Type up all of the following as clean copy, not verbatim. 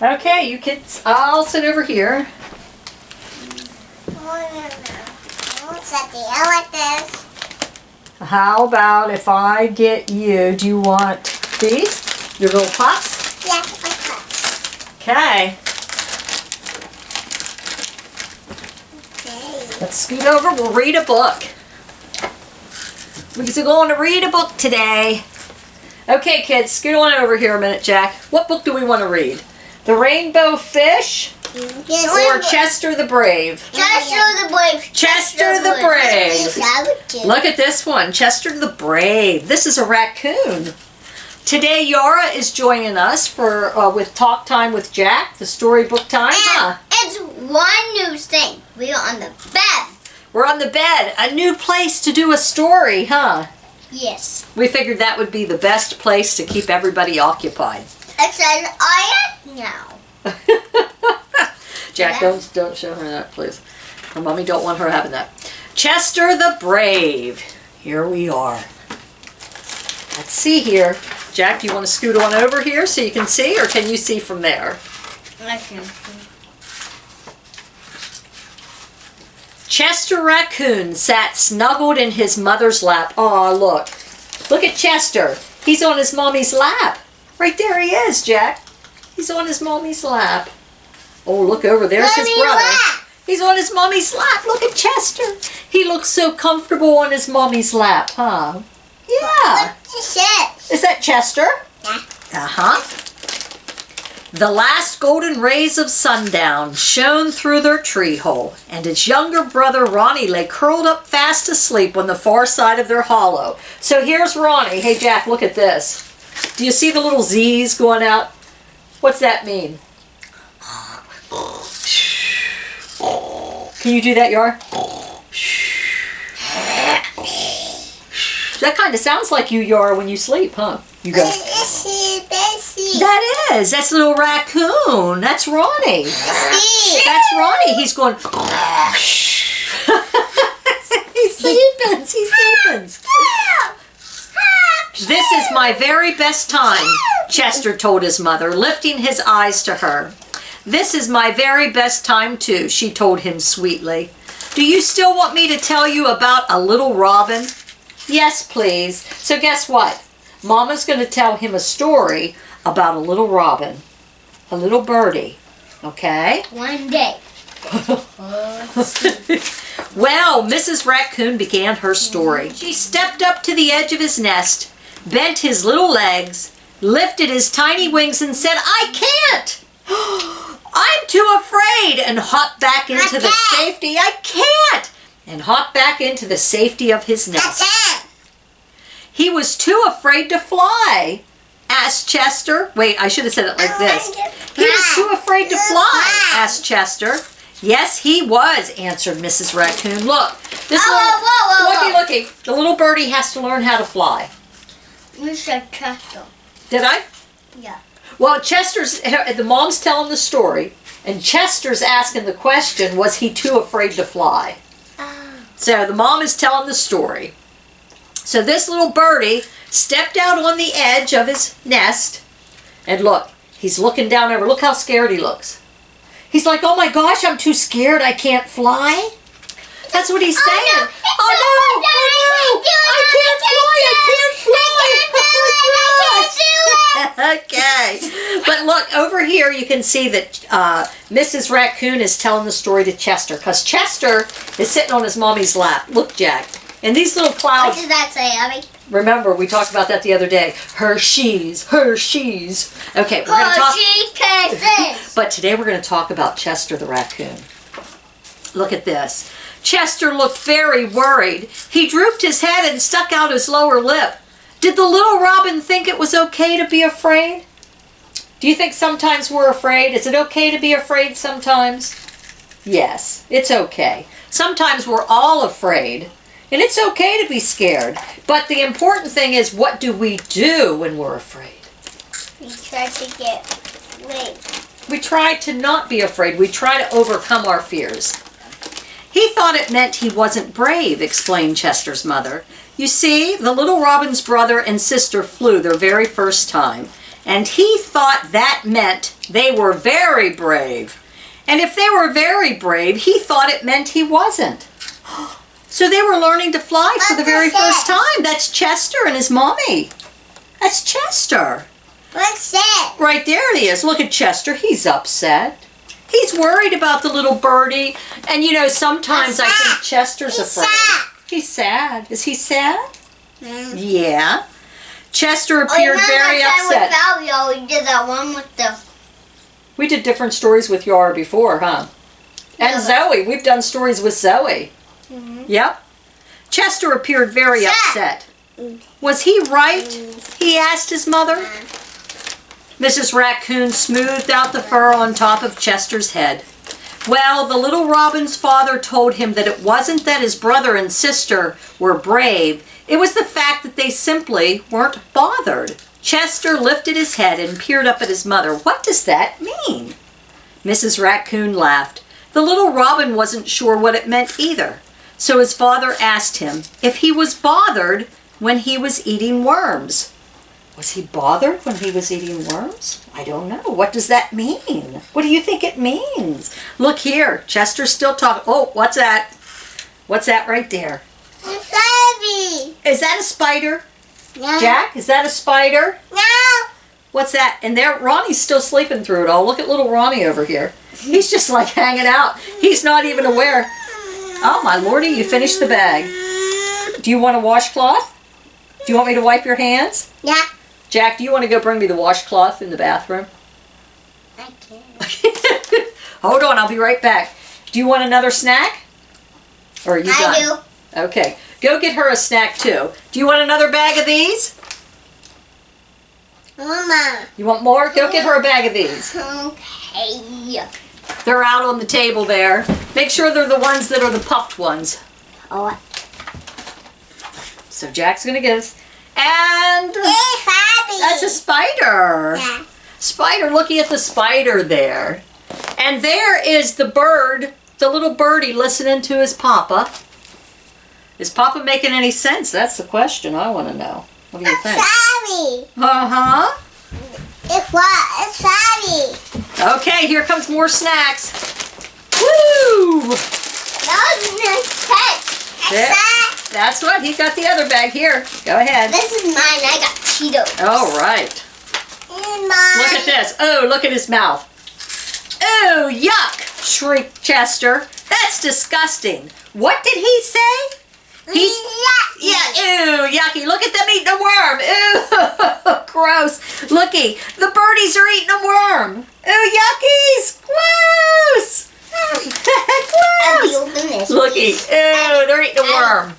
Okay, you kids, I'll sit over here. I want this. How about if I get you, do you want these? Your little pops? Yeah, my cups. Okay. Okay. Let's scoot over, we'll read a book. We're going to read a book today. Okay, kids, scoot on over here a minute, Jack. What book do we want to read? The Rainbow Fish or Chester the Brave? Chester the Brave. Chester the Brave. Look at this one, Chester the Brave. This is a raccoon. Today, Yara is joining us for with Talk Time with Jack, the storybook time. And it's one new thing. We are on the bed. We're on the bed. A new place to do a story, huh? Yes. We figured that would be the best place to keep everybody occupied. It says I am now. Jack, don't show her that, please. Her mommy don't want her having that. Chester the Brave. Here we are. Let's see here. Jack, do you want to scoot on over here so you can see, or can you see from there? I can. Chester Raccoon sat snuggled in his mother's lap. Aw, look. Look at Chester. He's on his mommy's lap. Right there he is, Jack. He's on his mommy's lap. Oh, look over. There's his brother. Lap. He's on his mommy's lap. Look at Chester. He looks so comfortable on his mommy's lap, huh? Yeah. Is that Chester? Yeah. Uh-huh. The last golden rays of sundown shone through their tree hole, and his younger brother Ronnie lay curled up fast asleep on the far side of their hollow. So here's Ronnie. Hey, Jack, look at this. Do you see the little Z's going out? What's that mean? Can you do that, Yar? That kind of sounds like you, Yara, when you sleep, huh? You go. That is. That's a little raccoon. That's Ronnie. That's Ronnie. He's going. He sleepins. He sleepins. This is my very best time, Chester told his mother, lifting his eyes to her. This is my very best time, too, she told him sweetly. Do you still want me to tell you about a little robin? Yes, please. So guess what? Mama's going to tell him a story about a little robin, a little birdie, okay? One day. Well, Mrs. Raccoon began her story. She stepped up to the edge of his nest, bent his little legs, lifted his tiny wings and said, I can't! I'm too afraid! And hopped back into the safety. I can't! And hopped back into the safety of his nest. He was too afraid to fly, asked Chester. Wait, I should have said it like this. He was too afraid to fly, asked Chester. Yes, he was, answered Mrs. Raccoon. Look, this looky. The little birdie has to learn how to fly. You said Chester. Did I? Yeah. Well, the mom's telling the story, and Chester's asking the question, was he too afraid to fly? So the mom is telling the story. So this little birdie stepped out on the edge of his nest, and look, he's looking down over. Look how scared he looks. He's like, oh my gosh, I'm too scared, I can't fly. That's what he's saying. Oh no, I can't fly. Okay. But look, over here you can see that Mrs. Raccoon is telling the story to Chester, because Chester is sitting on his mommy's lap. Look, Jack. And these little clouds. What does that say, Abby? Remember, we talked about that the other day. Hershey's. Okay, we're going to talk. Kisses. But today we're going to talk about Chester the raccoon. Look at this. Chester looked very worried. He drooped his head and stuck out his lower lip. Did the little robin think it was okay to be afraid? Do you think sometimes we're afraid? Is it okay to be afraid sometimes? Yes, it's okay. Sometimes we're all afraid. And it's okay to be scared. But the important thing is, what do we do when we're afraid? We try to We try to not be afraid. We try to overcome our fears. He thought it meant he wasn't brave, explained Chester's mother. You see, the little robin's brother and sister flew their very first time, and he thought that meant they were very brave. And if they were very brave, he thought it meant he wasn't. So they were learning to fly for the very first time. That's Chester and his mommy. That's Chester. What's that? Right there he is. Look at Chester. He's upset. He's worried about the little birdie. And you know, sometimes I think Chester's afraid. Sad. He's sad. Is he sad? Mm. Yeah. Chester appeared very upset. We did that one with the... We did different stories with Yara before, huh? And Yeah. Zoe. We've done stories with Zoe. Mhm. Yep. Chester appeared very upset. Was he right? He asked his mother. Mrs. Raccoon smoothed out the fur on top of Chester's head. Well, the little robin's father told him that it wasn't that his brother and sister were brave. It was the fact that they simply weren't bothered. Chester lifted his head and peered up at his mother. What does that mean? Mrs. Raccoon laughed. The little robin wasn't sure what it meant either. So his father asked him if he was bothered when he was eating worms. Was he bothered when he was eating worms? I don't know. What does that mean? What do you think it means? Look here. Chester's still talking. Oh, what's that? What's that right there? It's heavy. Is that a spider? No. Jack, is that a spider? No. What's that? And there, Ronnie's still sleeping through it all. Look at little Ronnie over here. He's just like hanging out. He's not even aware. Oh, my lordy, you finished the bag. Do you want a washcloth? Do you want me to wipe your hands? Yeah. Jack, do you want to go bring me the washcloth in the bathroom? I can. Hold on, I'll be right back. Do you want another snack? Or are you done? I do. Okay. Go get her a snack, too. Do you want another bag of these? Mama. You want more? Go get her a bag of these. Okay. They're out on the table there. Make sure they're the ones that are the puffed ones. Oh. So Jack's going to get us. And It's happy. that's a spider. Yeah. Spider, looking at the spider there. And there is the bird, the little birdie listening to his papa. Is Papa making any sense? That's the question I want to know. What do you It's think? happy. Uh-huh. It's what? It's happy. Okay, here comes more snacks. Woo! That was nice pet. Yeah. That's what. He got the other bag here. Go ahead. This is mine. I got Cheetos. All right. This is mine. Look at this. Oh, look at his mouth. Oh, yuck! Shrieked Chester. That's disgusting. What did he say? He's yeah, ew, yucky. Look at them eating a worm. Ew, gross. Looky, the birdies are eating a worm. Ew, yuckies. Gross. Let me Gross. open this. Looky, ew, they're eating a worm.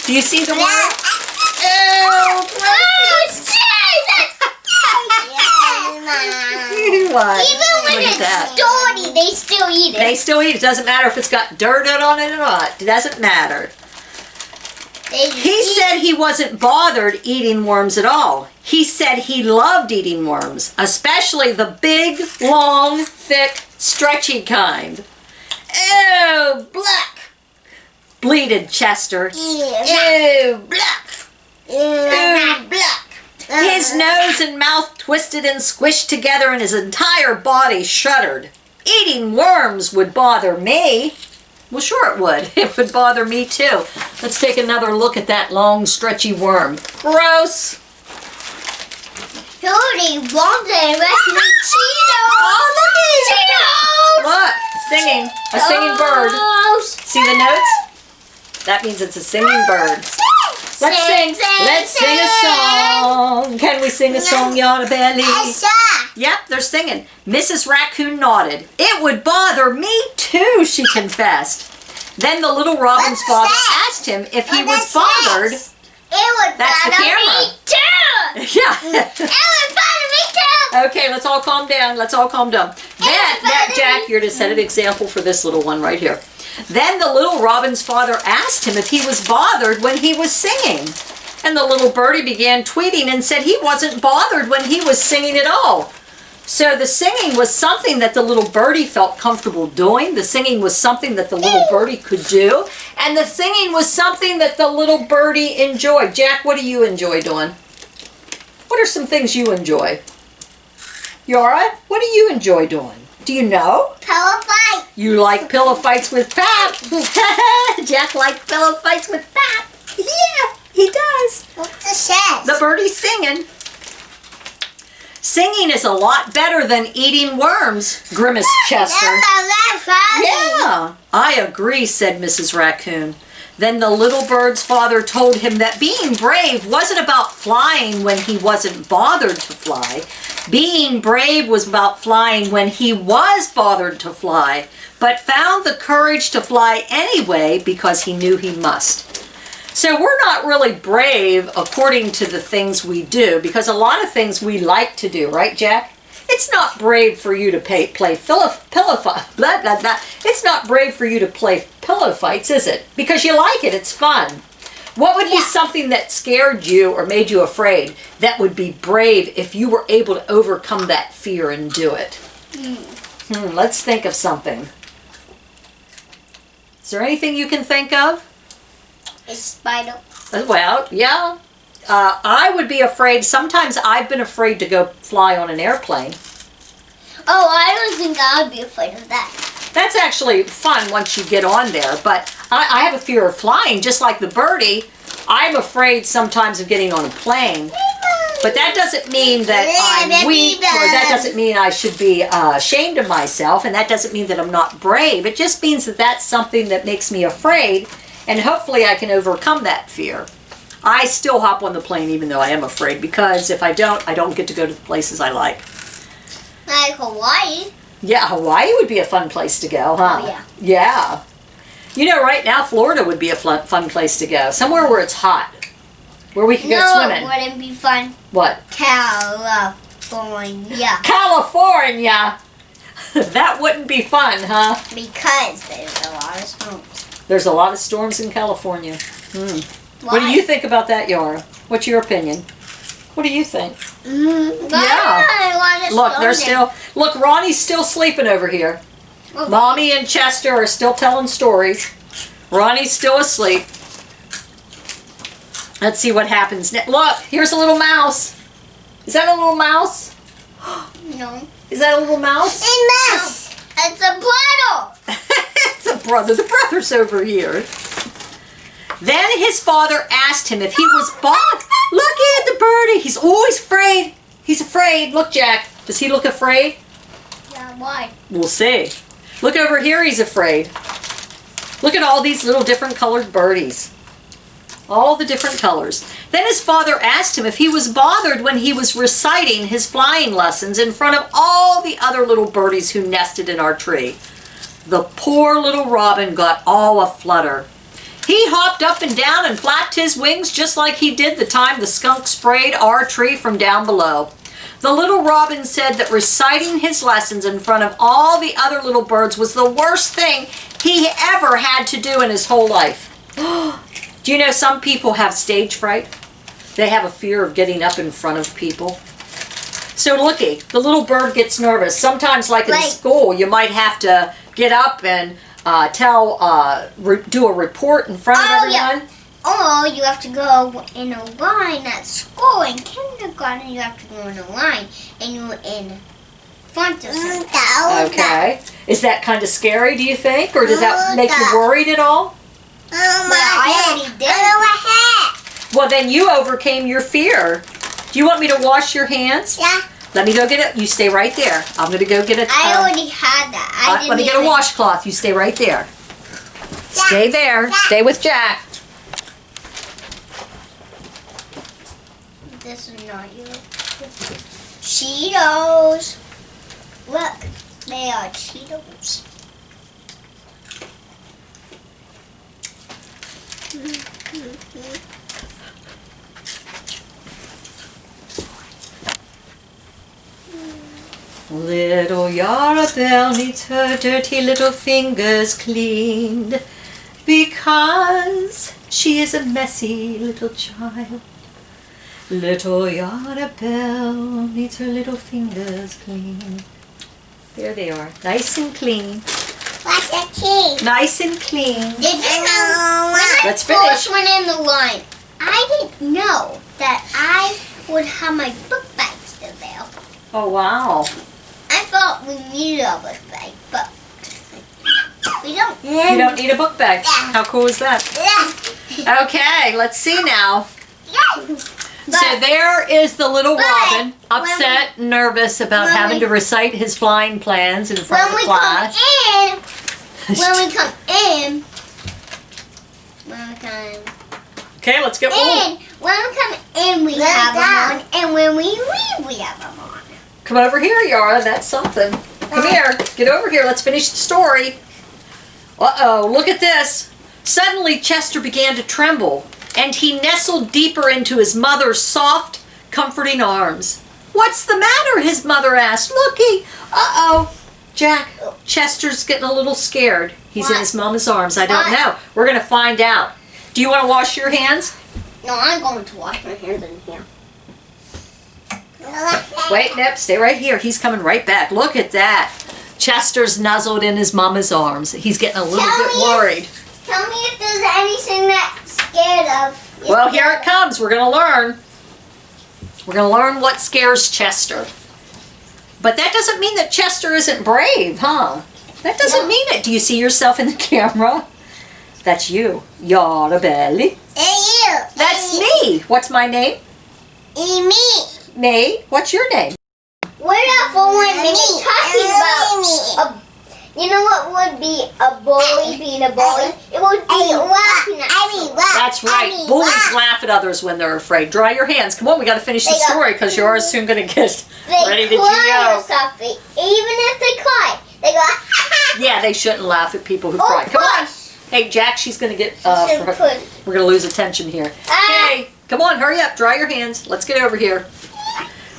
Do you see the worm? Ew, gross. What? Even when Look at it's that. dirty, they still eat it. They still eat it. Doesn't matter if it's got dirt on it or not. It doesn't matter. He said he wasn't bothered eating worms at all. He said he loved eating worms, especially the big, long, thick, stretchy kind. Ew, black, bleated Chester. Ew, black. Ew, black. His nose and mouth twisted and squished together and his entire body shuddered. Eating worms would bother me. Well, sure it would. It would bother me too. Let's take another look at that long, stretchy worm. Gross. Jody wanted Cheetos. Oh, look Cheetos. Look, singing. A singing bird. See the notes? That means it's a singing bird. Let's sing. Let's sing a song. Can we sing a song, Yara Belly? Yep, they're singing. Mrs. Raccoon nodded. It would bother me too, she confessed. Then the little robin's father asked him if he was bothered. It would That's the bother camera. me too. Yeah. It would bother me too. Okay, let's all calm down. Let's all calm down. Then, Jack, you're to set an example for this little one right here. Then the little robin's father asked him if he was bothered when he was singing. And the little birdie began tweeting and said he wasn't bothered when he was singing at all. So the singing was something that the little birdie felt comfortable doing. The singing was something that the little birdie could do. And the singing was something that the little birdie enjoyed. Jack, what do you enjoy doing? What are some things you enjoy? Yara, what do you enjoy doing? Do you know? Pillow fight. You like pillow fights with Pap. Jack likes pillow fights with Pap. Yeah, he does. What's the says? The birdie's singing. Singing is a lot better than eating worms, grimaced Chester. Yeah, I agree, said Mrs. Raccoon. Then the little bird's father told him that being brave wasn't about flying when he wasn't bothered to fly. Being brave was about flying when he was bothered to fly, but found the courage to fly anyway because he knew he must. So we're not really brave according to the things we do, because a lot of things we like to do, right, Jack? It's not brave for you to play pillow fight. Blah, blah, blah. It's not brave for you to play pillow fights, is it? Because you like it. It's fun. What would be something that scared you or made you afraid that would be brave if you were able to overcome that fear and do it? Let's think of something. Is there anything you can think of? A spider. Well, yeah. I would be afraid. Sometimes I've been afraid to go fly on an airplane. Oh, I don't think I would be afraid of that. That's actually fun once you get on there. But I have a fear of flying, just like the birdie. I'm afraid sometimes of getting on a plane. But that doesn't mean that I'm weak, or that doesn't mean I should be ashamed of myself, and that doesn't mean that I'm not brave. It just means that that's something that makes me afraid, and hopefully I can overcome that fear. I still hop on the plane even though I am afraid, because if I don't get to go to the places I like. Like Hawaii. Yeah, Hawaii would be a fun place to go, huh? Oh, yeah. Yeah. You know, right now Florida would be a fun place to go. Somewhere where it's hot. Where we can go swimming. No, it wouldn't be fun. What? California. California! That wouldn't be fun, huh? Because there's a lot of storms. There's a lot of storms in California. Why? What do you think about that, Yara? What's your opinion? What do you think? Yeah. Look, Ronnie's still sleeping over here. Okay. Mommy and Chester are still telling stories. Ronnie's still asleep. Let's see what happens next. Look, here's a little mouse. Is that a little mouse? No. Is that a little mouse? A mouse. It's a brother. It's a brother. The brother's over here. Then his father asked him if he was bothered. Look at the birdie. He's always afraid. He's afraid. Look, Jack. Does he look afraid? Yeah, why? We'll see. Look over here. He's afraid. Look at all these little different colored birdies. All the different colors. Then his father asked him if he was bothered when he was reciting his flying lessons in front of all the other little birdies who nested in our tree. The poor little robin got all aflutter. He hopped up and down and flapped his wings just like he did the time the skunk sprayed our tree from down below. The little robin said that reciting his lessons in front of all the other little birds was the worst thing he ever had to do in his whole life. Do you know some people have stage fright? They have a fear of getting up in front of people. So looky, the little bird gets nervous. Sometimes, like in school, you might have to get up and do a report in front of everyone. Yeah. Oh, you have to go in a line at school. In kindergarten, you have to go in a line, and you're in front of someone. Okay. Is that kind of scary, do you think? Or does that make you worried at all? I already did. Well, then you overcame your fear. Do you want me to wash your hands? Yeah. Let me go get it. You stay right there. I'm going to go get it. I already had that. Let me get a washcloth. You stay right there. Yeah. Stay there. Yeah. Stay with Jack. This is not you. Cheetos. Look, they are Cheetos. Little Yara Bell needs her dirty little fingers cleaned because she is a messy little child. Little Yara Bell needs her little fingers clean. There they are, nice and clean. What's the key? Nice and clean. Did you know when I Let's first finish. went in the line, I didn't know that I would have my book bag still there. Oh, wow. I thought we needed a book bag, but we don't. You don't need a book bag. How cool is that? Okay, let's see now. So there is the little Robin, upset, nervous about having to recite his flying plans in front of the class. Okay, let's get rolling. When we come in, we have them on, and when we leave, we have them on. Come over here, Yara. That's something. Come here. Get over here. Let's finish the story. Uh-oh, look at this. Suddenly, Chester began to tremble, and he nestled deeper into his mother's soft, comforting arms. What's the matter? His mother asked. Looky. Uh-oh. Jack, Chester's getting a little scared. He's in his mama's arms. I don't know. We're going to find out. Do you want to wash your hands? No, I'm going to wash my hands in here. Wait, Nip, stay right here. He's coming right back. Look at that. Chester's nuzzled in his mama's arms. He's getting a little bit worried. Tell me if there's anything that's scared of. Well, here it comes. We're going to learn. We're going to learn what scares Chester. But that doesn't mean that Chester isn't brave, huh? That doesn't mean it. Do you see yourself in the camera? That's you. Yara Belly. Hey, you. That's me. What's my name? Me. May. What's your name? What if when me talking about you know what would be a bully being a bully? It would be laughing at someone. That's right. Bullies laugh at others when they're afraid. Dry your hands. Come on, we got to finish the story because Yara's soon going to get ready to cry or something. Even if they cry, they go. Yeah, they shouldn't laugh at people who cry. Come on. Hey, Jack, she's going to get. We're going to lose attention here. Hey, come on, hurry up. Dry your hands. Let's get over here.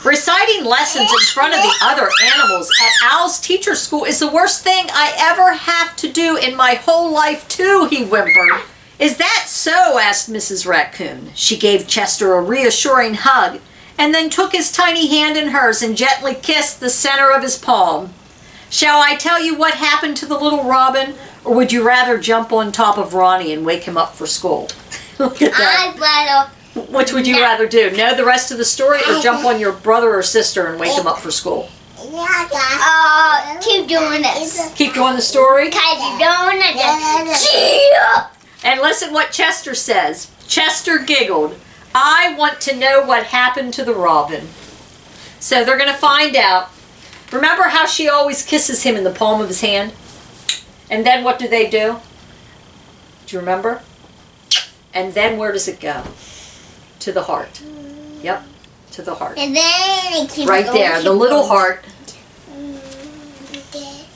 Reciting lessons in front of the other animals at Al's teacher school is the worst thing I ever have to do in my whole life, too, he whimpered. Is that so? Asked Mrs. Raccoon. She gave Chester a reassuring hug and then took his tiny hand in hers and gently kissed the center of his palm. Shall I tell you what happened to the little Robin, or would you rather jump on top of Ronnie and wake him up for school? Look at that. I'd rather. Which would you rather do? Know the rest of the story or jump on your brother or sister and wake them up for school? Keep doing this. Keep doing the story? Keep doing it. And listen what Chester says. Chester giggled. I want to know what happened to the Robin. So they're going to find out. Remember how she always kisses him in the palm of his hand? And then what do? Do you remember? And then where does it go? To the heart. Yep, to the heart. And then it keeps right going, there, the little heart.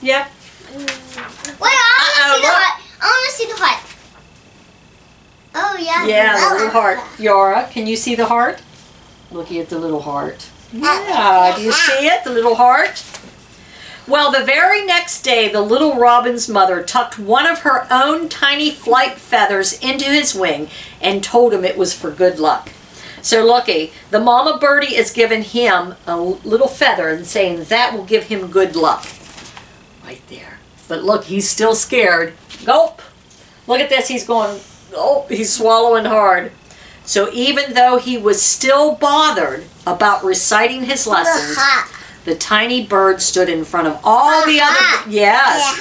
Yep. Wait, I want to see the heart. Oh, yeah. Yeah, the little heart. Yara, can you see the heart? Looking at the little heart. Yeah, do you see it? The little heart? Well, the very next day, the little Robin's mother tucked one of her own tiny flight feathers into his wing and told him it was for good luck. So looky, the mama birdie is giving him a little feather and saying that will give him good luck. Right there. But look, he's still scared. Gulp. Look at this, he's going, oh, he's swallowing hard. So even though he was still bothered about reciting his lessons, the tiny bird stood in front of all the other. Yes.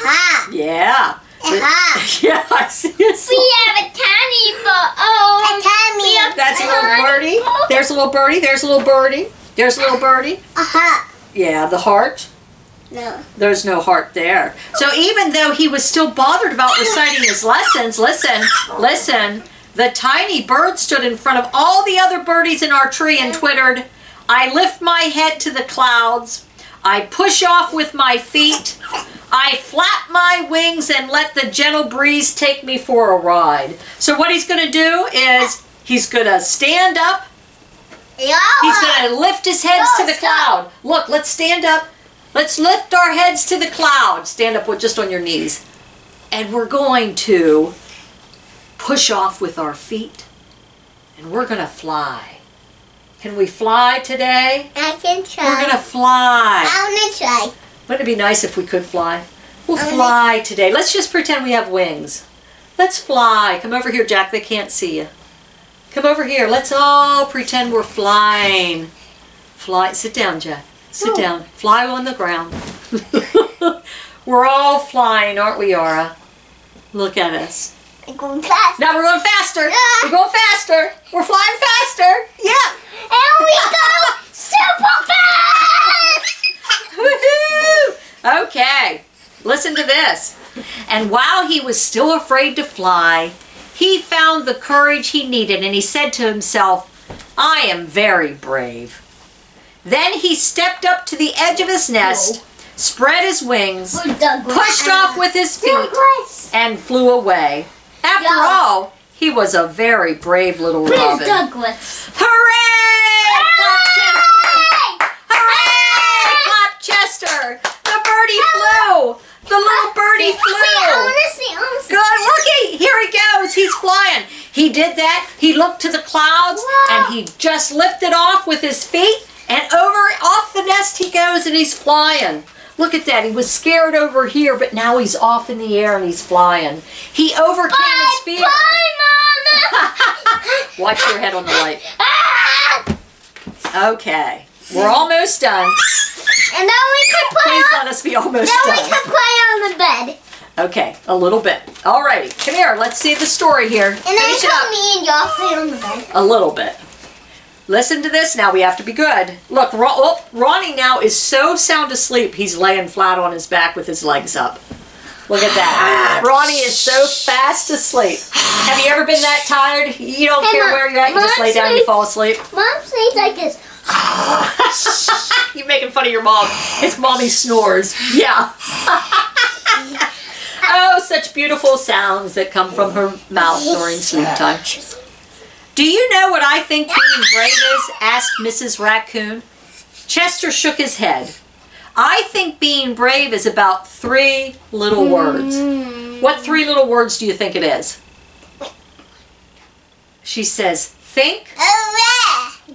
Yeah. Yeah, I see it. We have a tiny bird. That's a little birdie. There's a little birdie. There's a little birdie. There's a little birdie. Yeah, the heart. No. There's no heart there. So even though he was still bothered about reciting his lessons, listen, the tiny bird stood in front of all the other birdies in our tree and twittered, I lift my head to the clouds, I push off with my feet, I flap my wings and let the gentle breeze take me for a ride. So what he's going to do is he's going to stand up, he's going to lift his heads to the cloud. Look, let's stand up. Let's lift our heads to the cloud. Stand up with just on your knees. And we're going to push off with our feet. And we're going to fly. Can we fly today? I can try. We're gonna fly. I wanna try. Wouldn't it be nice if we could fly? We'll fly today. Let's just pretend we have wings. Let's fly. Come over here, Jack. They can't see you. Come over here. Let's all pretend we're flying. Fly. Sit down, Jack. Sit down. Fly on the ground. We're all flying, aren't we, Yara? Look at us. I'm going fast. Now we're going faster. Yeah. We're going faster. We're flying faster. Yeah. And we go super fast! Woohoo! Okay. Listen to this. And while he was still afraid to fly, he found the courage he needed, and he said to himself, I am very brave. Then he stepped up to the edge of his nest, spread his wings, pushed off with his feet, and flew away. After all, he was a very brave little robin. Douglas. Hooray! Hooray! Clap Chester! The birdie flew! The little birdie flew! I wanna see. Good, looky! Here he goes. He's flying. He did that. He looked to the clouds, and he just lifted off with his feet, and off the nest he goes, and he's flying. Look at that. He was scared over here, but now he's off in the air and he's flying. He overcame his fear. Bye, Mama! Watch your head on the light. Okay. We're almost done. And then we can play Please on. let us be almost Then we done. can play on the bed. Okay, a little bit. Alrighty, come here. Let's see the story here. And then Finish it up. me and y'all play on the bed. A little bit. Listen to this now. We have to be good. Look, Ronnie now is so sound asleep, he's laying flat on his back with his legs up. Look at that. Ronnie is so fast asleep. Have you ever been that tired? You don't Hey, care Mom, where you're at. You just Mom lay down and you sleeps- fall asleep. Mom sleeps like this. You're making fun of your mom. It's mommy snores. Yeah. Oh, such beautiful sounds that come from her mouth during sleep time. Do you know what I think being brave is? Asked Mrs. Raccoon. Chester shook his head. I think being brave is about 3 little words. What 3 little words do you think it is? She says, think,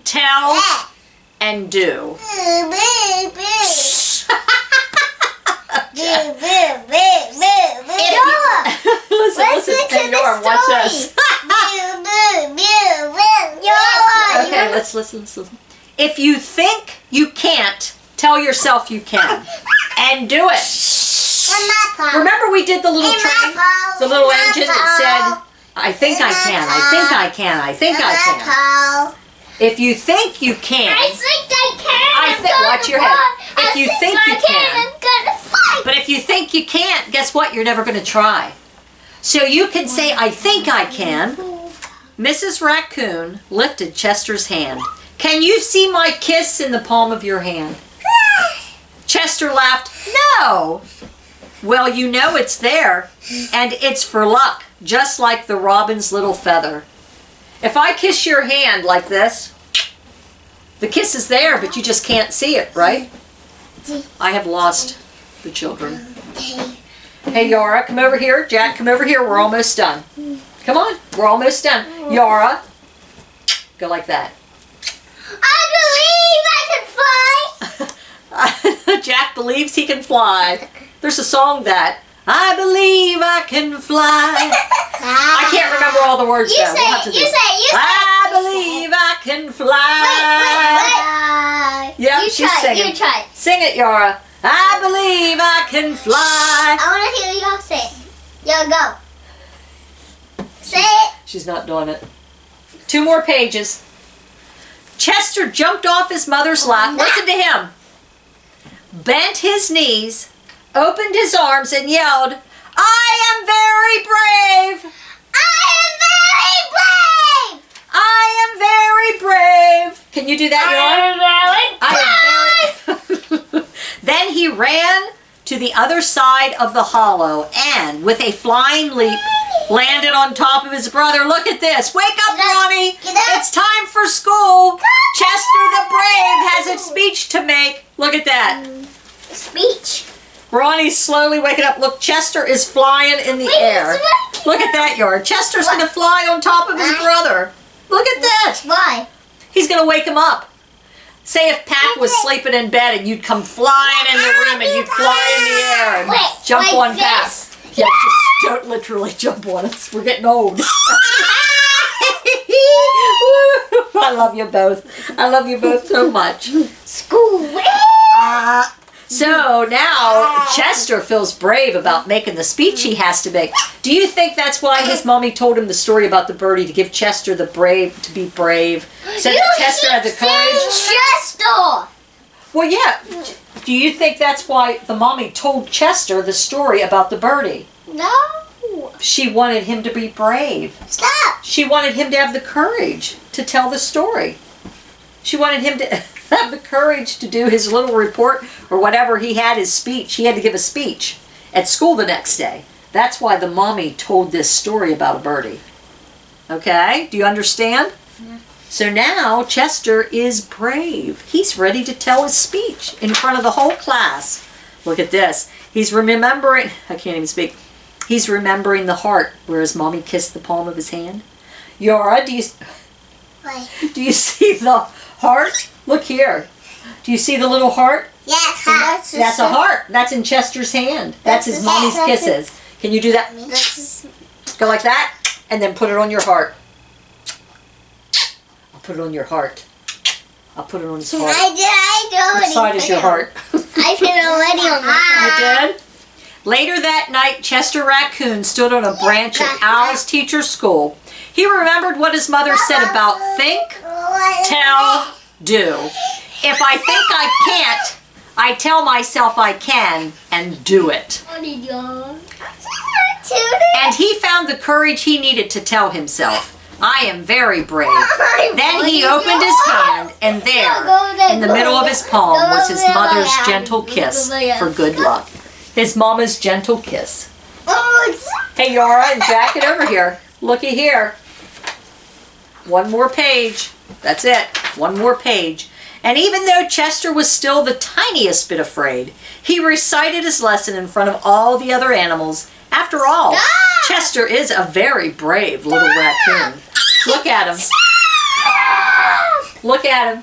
tell, and do. Listen, hey, Norm, watch this. Okay, let's listen. If you think you can't, tell yourself you can. And do it. Remember we did the little train? The little engine that said, I think I can, I think I can, I think I can. If you think you can, I think I can. watch your head. If you think you can, I'm gonna fight. but if you think you can't, guess what? You're never going to try. So you can say, I think I can. Mrs. Raccoon lifted Chester's hand. Can you see my kiss in the palm of your hand? Chester laughed. No. Well, you know it's there, and it's for luck, just like the robin's little feather. If I kiss your hand like this, the kiss is there, but you just can't see it, right? I have lost the children. Hey, Yara, come over here. Jack, come over here. We're almost done. Come on. We're almost done. Yara, go like that. I believe I can fly. Jack believes he can fly. There's a song that, I believe I can fly. I can't remember all the words You though. say We'll have to it. do You it. say it. You say it. I believe I can fly. Wait. Yep, You she's try it. singing. You try it. Sing it, Yara. I believe I can fly. I want to hear y'all say it. Y'all go. Say it. She's not doing it. 2 more pages. Chester jumped off his mother's lap. Listen to him. Bent his knees, opened his arms, and yelled, I am very brave. I am very brave. Can you do that, Yara? Then he ran to the other side of the hollow and, with a flying leap, landed on top of his brother. Look at this. Wake up, Ronnie. Get up. It's time for school. Chester the Brave has a speech to make. Look at that. Speech. Ronnie's slowly waking up. Look, Chester is flying in the air. Look at that, Yard. Chester's going to fly on top of his brother. Look at that. Why? He's going to wake him up. Say if Pat was sleeping in bed and you'd come flying in the room and you'd fly in the air and jump like on Pat. Yeah, just don't literally jump on us. We're getting old. I love you both. I love you both so much. School. So now Chester feels brave about making the speech he has to make. Do you think that's why his mommy told him the story about the birdie, to give Chester the brave, to be brave, so that Chester had the courage? Chester. Well, yeah. Do you think that's why the mommy told Chester the story about the birdie? No. She wanted him to be brave. Stop. She wanted him to have the courage to tell the story. She wanted him to have the courage to do his little report or whatever he had, his speech. He had to give a speech at school the next day. That's why the mommy told this story about a birdie. Okay? Do you understand? Yeah. So now Chester is brave. He's ready to tell his speech in front of the whole class. Look at this. He's remembering, I can't even speak. He's remembering the heart where his mommy kissed the palm of his hand. Yara, do you see the heart? Look here. Do you see the little heart? Yes. That's a heart. That's in Chester's hand. That's his mommy's kisses. Can you do that? Go like that, and then put it on your heart. I'll put it on your heart. I'll put it on his heart. I did. What side is your heart? I put it already on my heart. You did? Later that night, Chester Raccoon stood on a branch at Owl's teacher's school. He remembered what his mother said about think, tell, do. If I think I can't, I tell myself I can and do it. And he found the courage he needed to tell himself, I am very brave. Then he opened his hand, and there, in the middle of his palm, was his mother's gentle kiss for good luck. His mama's gentle kiss. Hey, Yara and Jack, get over here. Looky here. One more page. That's it. One more page. And even though Chester was still the tiniest bit afraid, he recited his lesson in front of all the other animals. After all, Chester is a very brave little raccoon. Look at him. Look at him.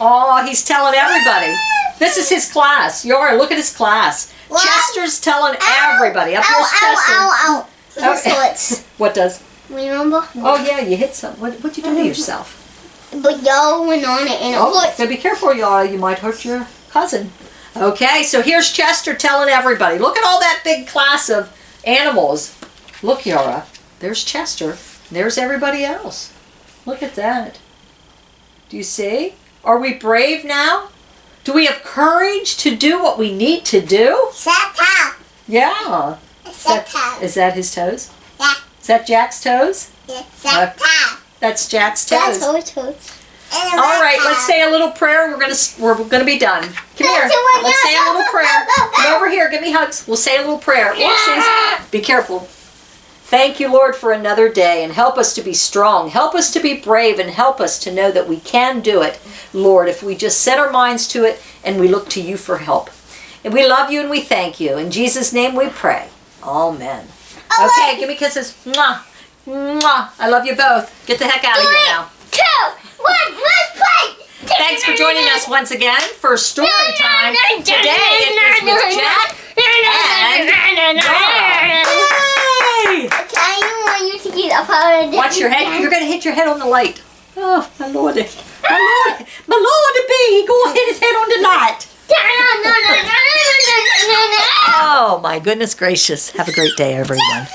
Oh, he's telling everybody. This is his class. Yara, look at his class. Chester's telling everybody. Up here's Chester. Okay. What does? Remember? Oh yeah, you hit something. What'd you do to yourself? But y'all went on it and it hurt. So be careful, y'all. You might hurt your cousin. Okay, so here's Chester telling everybody. Look at all that big class of animals. Look, Yara. There's Chester. There's everybody else. Look at that. Do you see? Are we brave now? Do we have courage to do what we need to do? Yeah. Is that his toes? Yeah. Is that Jack's toes? Yes. That's Jack's toes. That's toes. All right, let's say a little prayer and we're gonna be done. Come here. Let's say a little prayer. Come over here. Give me hugs. We'll say a little prayer. Whoopsies. Be careful. Thank you, Lord, for another day, and help us to be strong. Help us to be brave, and help us to know that we can do it, Lord, if we just set our minds to it and we look to you for help. And we love you and we thank you. In Jesus' name we pray. Amen. Okay, give me kisses. Mwah. Mwah. I love you both. Get the heck out of here now. 2, 1, let's play! Thanks for joining us once again for story time. Today it is with Jack and Yara. Yay! I don't want you to get up out of this. Watch your head. You're going to hit your head on the light. Oh, my lordy. My lordy B. Go hit his head on the light. Oh, my goodness gracious. Have a great day, everyone.